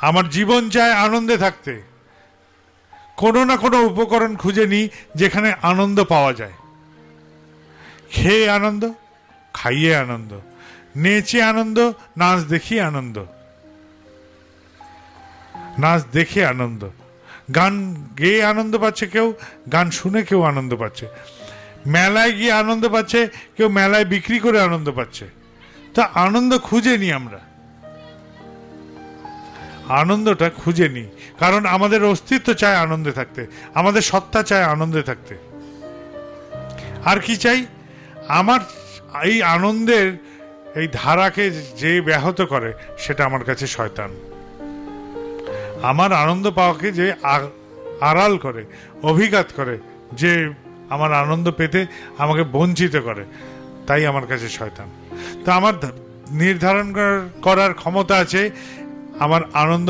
আমার জীবন চায় আনন্দে থাকতে। কোনো না কোনো উপকরণ খুঁজে নিই যেখানে আনন্দ পাওয়া যায়। খেয়ে আনন্দ, খাইয়ে আনন্দ, নেচে আনন্দ, নাচ দেখিয়ে আনন্দ, নাচ দেখে আনন্দ, গান গেয়ে আনন্দ পাচ্ছে কেউ, গান শুনে কেউ আনন্দ পাচ্ছে, মেলায় গিয়ে আনন্দ পাচ্ছে কেউ, মেলায় বিক্রি করে আনন্দ পাচ্ছে। তা আনন্দ খুঁজে নিই আমরা, আনন্দটা খুঁজে নিই, কারণ আমাদের অস্তিত্ব চায় আনন্দে থাকতে, আমাদের সত্তা চায় আনন্দে থাকতে। আর কি চাই? আমার এই আনন্দের এই ধারাকে যে ব্যাহত করে সেটা আমার কাছে শয়তান। আমার আনন্দ পাওয়াকে যে আড়াল করে, অভিঘাত করে, যে আমার আনন্দ পেতে আমাকে বঞ্চিত করে, তাই আমার কাছে শয়তান। তো আমার নির্ধারণ করার ক্ষমতা আছে আমার আনন্দ